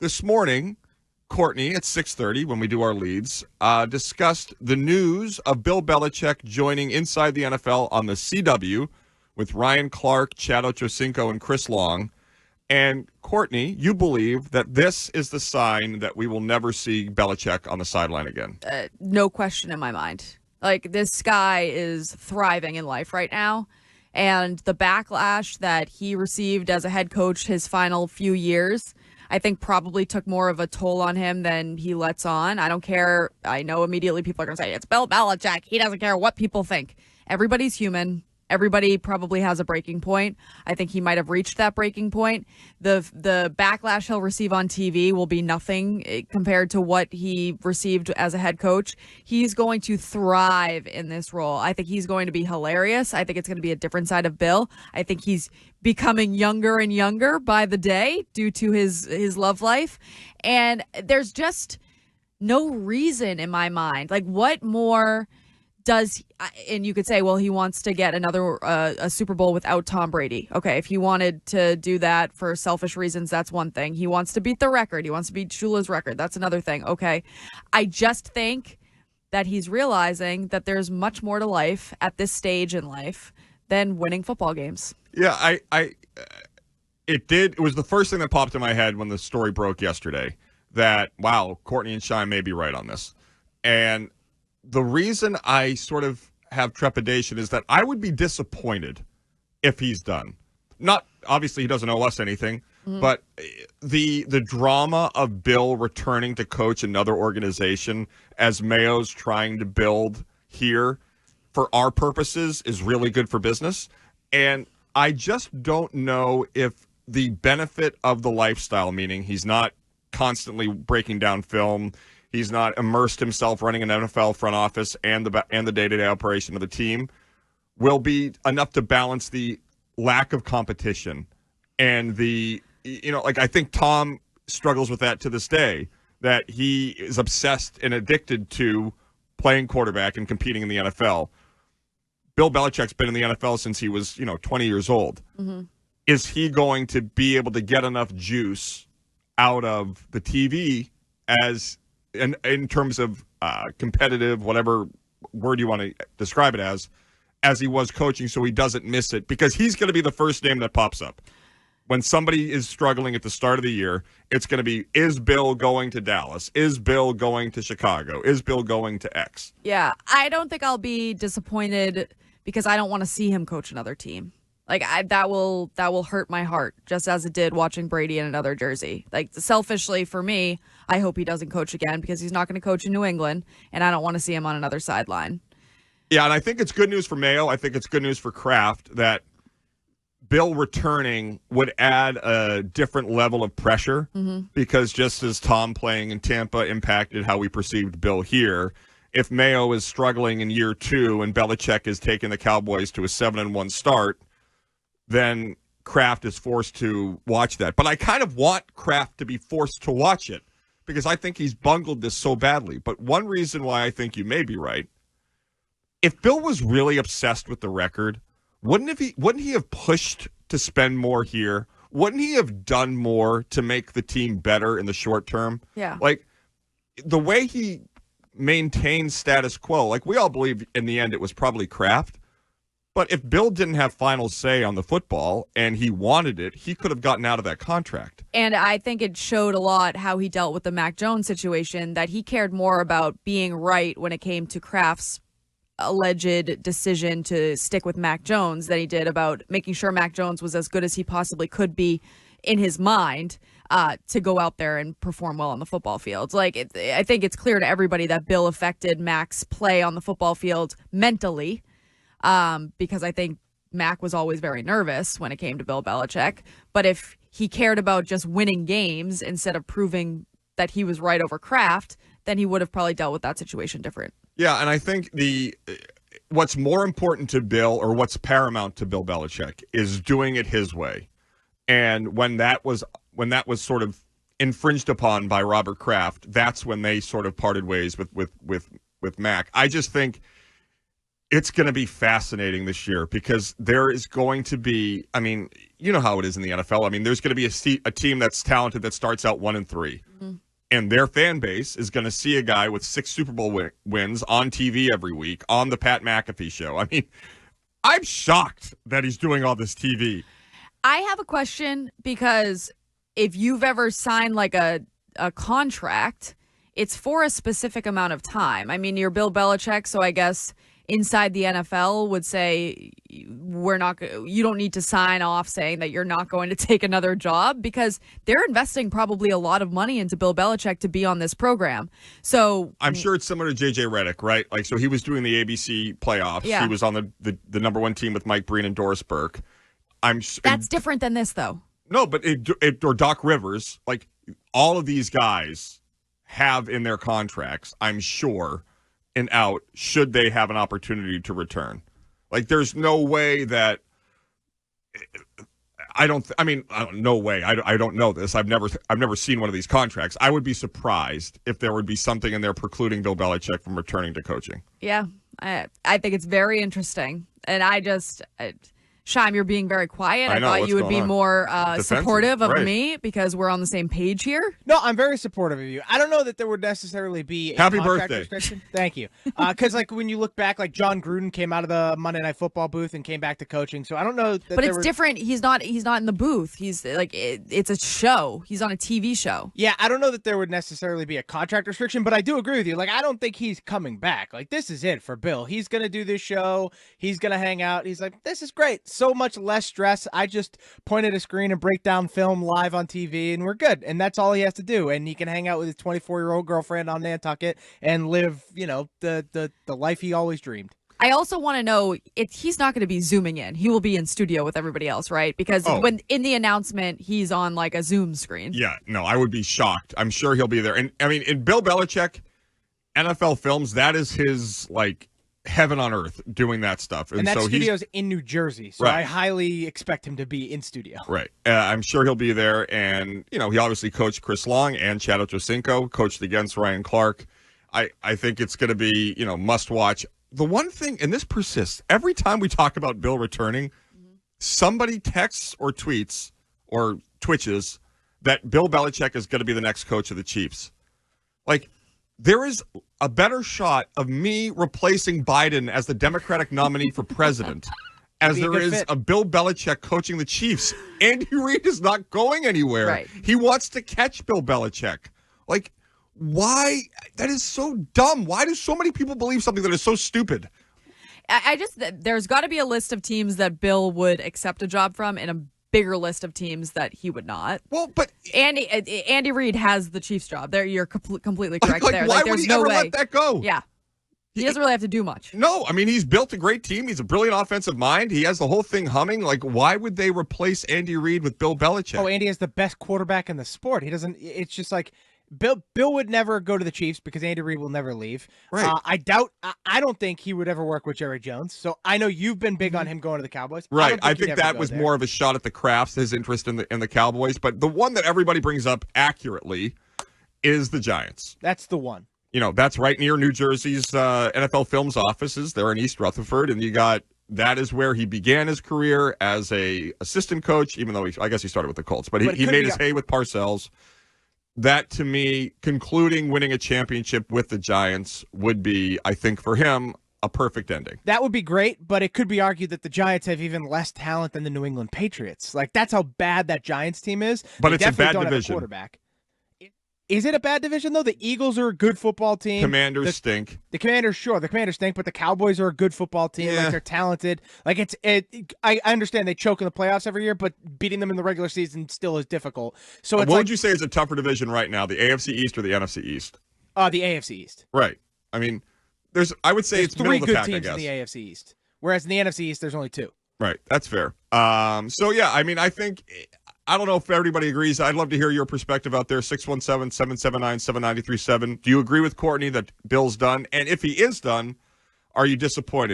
this morning, Courtney at 6:30 when we do our leads discussed the news of Bill Belichick joining Inside the NFL on the CW with Ryan Clark, Chad Ochocinco, and Chris Long. And Courtney, you believe that this is the sign that we will never see Belichick on the sideline again. No question in my mind. Like, this guy is thriving in life right now. And the backlash that he received as a head coach his final few years, I think probably took more of a toll on him than he lets on. I don't care. I know immediately people are going to say, it's Bill Belichick. He doesn't care what people think. Everybody's human. Everybody probably has a breaking point. I think he might have reached that breaking point. The backlash he'll receive on TV will be nothing compared to what he received as a head coach. He's going to thrive in this role. I think he's going to be hilarious. I think it's going to be a different side of Bill. I think he's becoming younger and younger by the day due to his love life. And there's just no reason in my mind. Like, what more does, and you could say, well, he wants to get another a Super Bowl without Tom Brady. Okay, if he wanted to do that for selfish reasons, that's one thing. He wants to beat the record. He wants to beat Shula's record. That's another thing. Okay, I just think that he's realizing that there's much more to life at this stage in life than winning football games. Yeah, it was the first thing that popped in my head when the story broke yesterday that, wow, Courtney and Shine may be right on this. And the reason I sort of have trepidation is that I would be disappointed if he's done. Not, obviously, he doesn't owe us anything, but the drama of Bill returning to coach another organization as Mayo's trying to build here for our purposes is really good for business. And I just don't know if the benefit of the lifestyle, meaning he's not constantly breaking down film, he's not immersed himself running an NFL front office and the day-to-day operation of the team, will be enough to balance the lack of competition and I think Tom struggles with that to this day, that he is obsessed and addicted to playing quarterback and competing in the NFL. Bill Belichick's been in the NFL since he was, 20 years old. Mm-hmm. Is he going to be able to get enough juice out of the TV in terms of competitive, whatever word you want to describe it as he was coaching, so he doesn't miss it? Because he's going to be the first name that pops up. When somebody is struggling at the start of the year, it's going to be, is Bill going to Dallas? Is Bill going to Chicago? Is Bill going to X? Yeah, I don't think I'll be disappointed because I don't want to see him coach another team. Like, that will hurt my heart, just as it did watching Brady in another jersey. Like, selfishly for me, I hope he doesn't coach again because he's not going to coach in New England, and I don't want to see him on another sideline. Yeah, and I think it's good news for Mayo. I think it's good news for Kraft that Bill returning would add a different level of pressure because just as Tom playing in Tampa impacted how we perceived Bill here, if Mayo is struggling in year 2 and Belichick is taking the Cowboys to a 7-1 start, then Kraft is forced to watch that. But I kind of want Kraft to be forced to watch it because I think he's bungled this so badly. But one reason why I think you may be right, if Bill was really obsessed with the record, wouldn't he have pushed to spend more here? Wouldn't he have done more to make the team better in the short term? Yeah. Like, the way he maintained status quo, like, we all believe in the end it was probably Kraft. But if Bill didn't have final say on the football and he wanted it, he could have gotten out of that contract. And I think it showed a lot how he dealt with the Mac Jones situation, that he cared more about being right when it came to Kraft's alleged decision to stick with Mac Jones than he did about making sure Mac Jones was as good as he possibly could be in his mind to go out there and perform well on the football field. Like, I think it's clear to everybody that Bill affected Mac's play on the football field mentally. Because I think Mac was always very nervous when it came to Bill Belichick. But if he cared about just winning games instead of proving that he was right over Kraft, then he would have probably dealt with that situation different. Yeah, and I think what's more important to Bill, or what's paramount to Bill Belichick, is doing it his way. And when that was sort of infringed upon by Robert Kraft, that's when they sort of parted ways with Mac. I just think it's going to be fascinating this year because there is going to be, you know how it is in the NFL. I mean, there's going to be a team that's talented that starts out 1-3. Mm-hmm. And their fan base is going to see a guy with 6 Super Bowl wins on TV every week on the Pat McAfee show. I mean, I'm shocked that he's doing all this TV. I have a question because if you've ever signed like a contract, it's for a specific amount of time. I mean, you're Bill Belichick, so I guess inside the NFL would say you don't need to sign off saying that you're not going to take another job because they're investing probably a lot of money into Bill Belichick to be on this program. So I'm sure it's similar to JJ Redick, right? Like, so he was doing the ABC playoffs. Yeah. He was on the number 1 team with Mike Breen and Doris Burke. That's different than this, though. No, but or Doc Rivers, like all of these guys have in their contracts, I'm sure, an out should they have an opportunity to return. Like, there's no way that no way. I don't know this. I've never seen one of these contracts. I would be surprised if there would be something in there precluding Bill Belichick from returning to coaching. Yeah, I think it's very interesting, and Shime, you're being very quiet. I thought you would be more supportive of me because we're on the same page here. No, I'm very supportive of you. I don't know that there would necessarily be a Happy contract birthday. restriction. Thank you. Because like when you look back, like John Gruden came out of the Monday Night Football booth and came back to coaching. So I don't know. But it's different. He's not in the booth. He's like it's a show. He's on a TV show. Yeah, I don't know that there would necessarily be a contract restriction, but I do agree with you. Like I don't think he's coming back. Like this is it for Bill. He's gonna do this show. He's gonna hang out. He's like, this is great. So much less stress. I just point at a screen and break down film live on TV and we're good. And that's all he has to do. And he can hang out with his 24-year-old girlfriend on Nantucket and live, the life he always dreamed. I also want to know if he's not going to be zooming in. He will be in studio with everybody else, right? Because when in the announcement, he's on like a Zoom screen. Yeah, no, I would be shocked. I'm sure he'll be there. And I mean, in Bill Belichick, NFL Films, that is his like heaven on earth doing that stuff. And that studio's in New Jersey, so right. I highly expect him to be in studio. Right. I'm sure he'll be there. And, he obviously coached Chris Long and Chad Ochocinco, coached against Ryan Clark. I think it's going to be, must watch. The one thing, and this persists, every time we talk about Bill returning, somebody texts or tweets or twitches that Bill Belichick is going to be the next coach of the Chiefs. Like, there is a better shot of me replacing Biden as the Democratic nominee for president as there is a Bill Belichick coaching the Chiefs. Andy Reid is not going anywhere. Right. He wants to catch Bill Belichick. Like, why? That is so dumb. Why do so many people believe something that is so stupid? There's got to be a list of teams that Bill would accept a job from and a bigger list of teams that he would not. Well, but Andy Reid has the Chiefs job. There, you're completely correct. There, why would he ever let that go? Yeah, he doesn't really have to do much. No, I mean he's built a great team. He's a brilliant offensive mind. He has the whole thing humming. Like, why would they replace Andy Reid with Bill Belichick? Oh, Andy is the best quarterback in the sport. He doesn't. It's just like Bill would never go to the Chiefs because Andy Reid will never leave. Right. I don't think he would ever work with Jerry Jones. So I know you've been big on him going to the Cowboys. Right. I think that was more of a shot at the Crafts, his interest in the Cowboys. But the one that everybody brings up accurately is the Giants. That's the one. That's right near New Jersey's NFL Films offices. They're in East Rutherford, and that is where he began his career as a assistant coach. Even though I guess he started with the Colts, but he made his hay with Parcells. That, to me, concluding winning a championship with the Giants would be, I think, for him, a perfect ending. That would be great, but it could be argued that the Giants have even less talent than the New England Patriots. Like, that's how bad that Giants team is. But it's a bad division. Quarterback. Is it a bad division, though? The Eagles are a good football team. Commanders stink. The Commanders, sure. The Commanders stink, but the Cowboys are a good football team. Yeah. Like, they're talented. Like, I understand they choke in the playoffs every year, but beating them in the regular season still is difficult. So it's what would you say is a tougher division right now, the AFC East or the NFC East? The AFC East. Right. I mean, I would say it's three middle of the good pack, teams in the AFC East, whereas in the NFC East, there's only 2. Right. That's fair. So, yeah, I mean, I think – I don't know if everybody agrees. I'd love to hear your perspective out there, 617-779-7937. Do you agree with Courtney that Bill's done? And if he is done, are you disappointed?